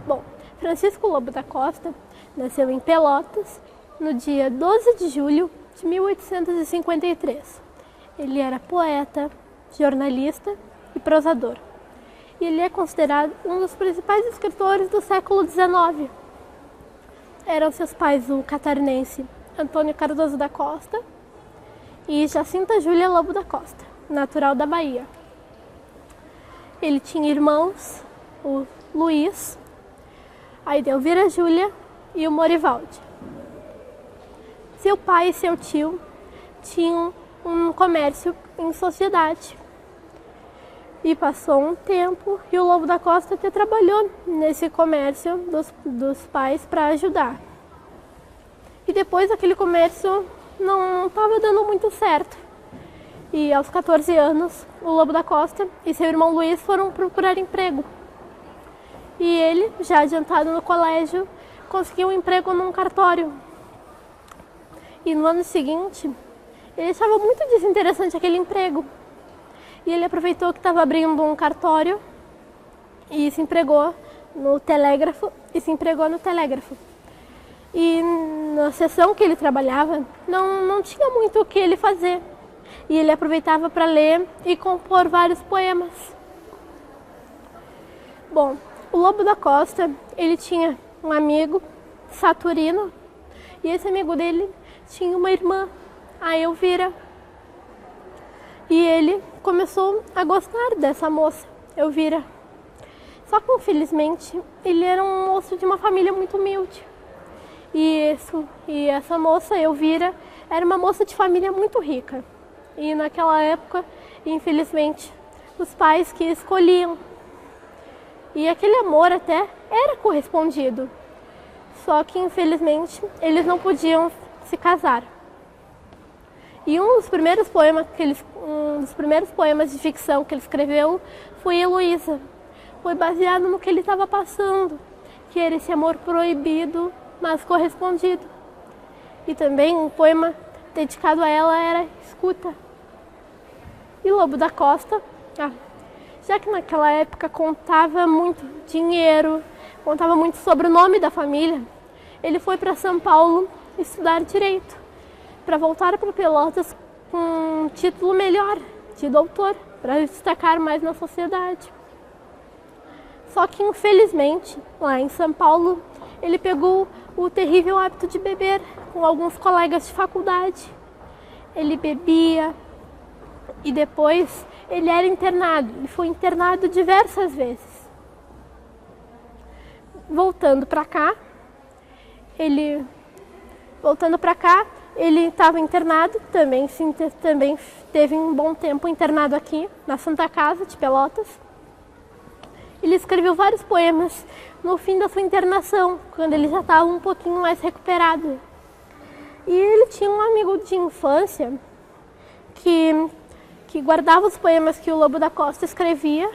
Bom, Francisco Lobo da Costa nasceu em Pelotas no dia 12 de julho de 1853. Ele era poeta, jornalista e prosador. E ele é considerado um dos principais escritores do século XIX. Eram seus pais o catarinense Antônio Cardoso da Costa e Jacinta Júlia Lobo da Costa, natural da Bahia. Ele tinha irmãos, o Luiz, a Edelvira Júlia e o Morivaldi. Seu pai e seu tio tinham um comércio em sociedade. E passou um tempo e o Lobo da Costa até trabalhou nesse comércio dos pais para ajudar. E depois aquele comércio não estava dando muito certo. E aos 14 anos, o Lobo da Costa e seu irmão Luiz foram procurar emprego. E ele, já adiantado no colégio, conseguiu um emprego num cartório. E no ano seguinte, ele achava muito desinteressante aquele emprego. E ele aproveitou que estava abrindo um cartório e se empregou no telégrafo. E na seção que ele trabalhava, não tinha muito o que ele fazer. E ele aproveitava para ler e compor vários poemas. Bom, o Lobo da Costa, ele tinha um amigo, Saturino, e esse amigo dele tinha uma irmã, a Elvira. E ele começou a gostar dessa moça, Elvira. Só que, infelizmente, ele era um moço de uma família muito humilde. E essa moça, Elvira, era uma moça de família muito rica. E naquela época, infelizmente, os pais que escolhiam. E aquele amor até era correspondido. Só que, infelizmente, eles não podiam se casar. E um dos primeiros poemas de ficção que ele escreveu foi Heloísa. Foi baseado no que ele estava passando, que era esse amor proibido, mas correspondido. E também um poema dedicado a ela era Escuta. E Lobo da Costa, já que naquela época contava muito dinheiro, contava muito sobre o nome da família, ele foi para São Paulo estudar Direito, para voltar para Pelotas com um título melhor, de doutor, para destacar mais na sociedade. Só que, infelizmente, lá em São Paulo, ele pegou o terrível hábito de beber com alguns colegas de faculdade. Ele bebia e depois ele era internado. Ele foi internado diversas vezes. Voltando para cá, ele estava internado, também teve um bom tempo internado aqui na Santa Casa de Pelotas. Ele escreveu vários poemas no fim da sua internação, quando ele já estava um pouquinho mais recuperado. E ele tinha um amigo de infância que guardava os poemas que o Lobo da Costa escrevia.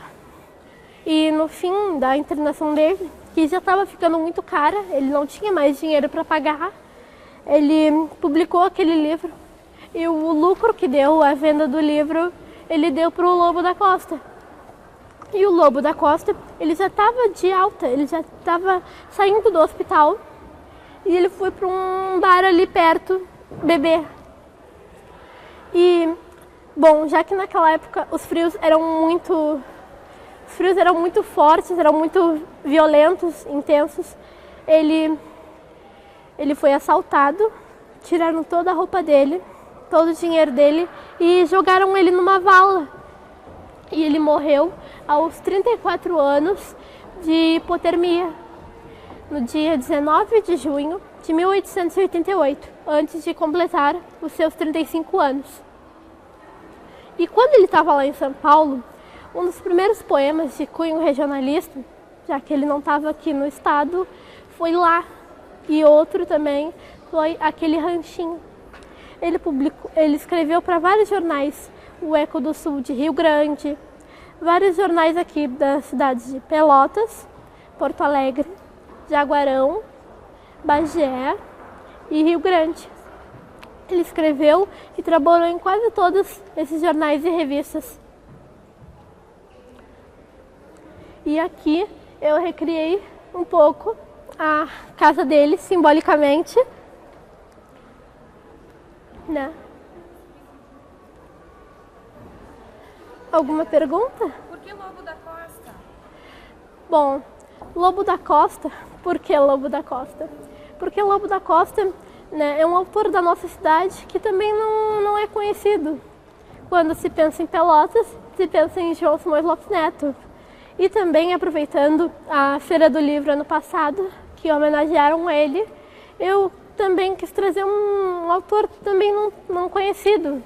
E no fim da internação dele, que já estava ficando muito cara, ele não tinha mais dinheiro para pagar, ele publicou aquele livro. E o lucro que deu a venda do livro, ele deu para o Lobo da Costa. E o Lobo da Costa, ele já estava de alta, ele já estava saindo do hospital e ele foi para um bar ali perto beber. E, bom, já que naquela época os frios eram muito fortes, eram muito violentos, intensos, ele foi assaltado, tiraram toda a roupa dele, todo o dinheiro dele e jogaram ele numa vala. E ele morreu aos 34 anos de hipotermia, no dia 19 de junho de 1888, antes de completar os seus 35 anos. E quando ele estava lá em São Paulo, um dos primeiros poemas de cunho regionalista, já que ele não estava aqui no estado, foi Lá. E outro também foi Aquele Ranchinho. Ele escreveu para vários jornais, o Eco do Sul de Rio Grande, vários jornais aqui das cidades de Pelotas, Porto Alegre, Jaguarão, Bagé e Rio Grande. Ele escreveu e trabalhou em quase todos esses jornais e revistas. E aqui eu recriei um pouco a casa dele, simbolicamente, né? Alguma pergunta? Por que Lobo da Costa? Bom, Lobo da Costa, por que Lobo da Costa? Porque Lobo da Costa, né, é um autor da nossa cidade que também não é conhecido. Quando se pensa em Pelotas, se pensa em João Simões Lopes Neto. E também, aproveitando a Feira do Livro ano passado, que homenagearam ele, eu também quis trazer um autor também não conhecido,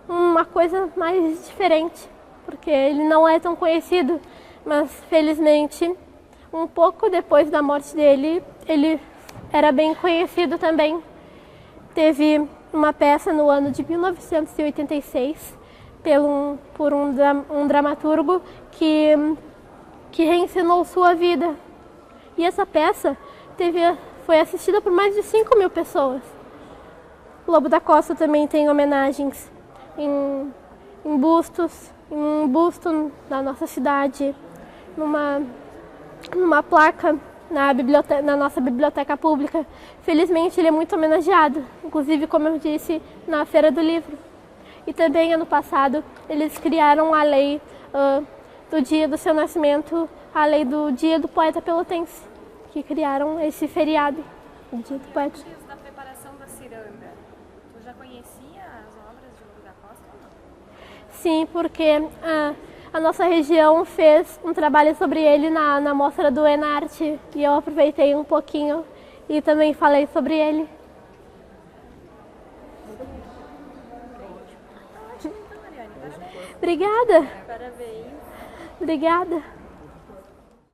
uma coisa mais diferente, porque ele não é tão conhecido, mas felizmente, um pouco depois da morte dele, ele era bem conhecido também. Teve uma peça no ano de 1986 por um dramaturgo que reencenou sua vida. E essa peça foi assistida por mais de 5.000 pessoas. O Lobo da Costa também tem homenagens em bustos, em um busto na nossa cidade, numa placa na nossa biblioteca pública. Felizmente ele é muito homenageado, inclusive, como eu disse, na Feira do Livro. E também ano passado eles criaram a lei do dia do seu nascimento, a lei do Dia do Poeta Pelotense, que criaram esse feriado, o Dia do Poeta. Antes da preparação da ciranda, tu já conhecia as obras de Lobo da Costa ou não? Sim, porque a nossa região fez um trabalho sobre ele na mostra do Enarte e eu aproveitei um pouquinho e também falei sobre ele. Então, Mariane, parabéns. Obrigada. Parabéns. Obrigada.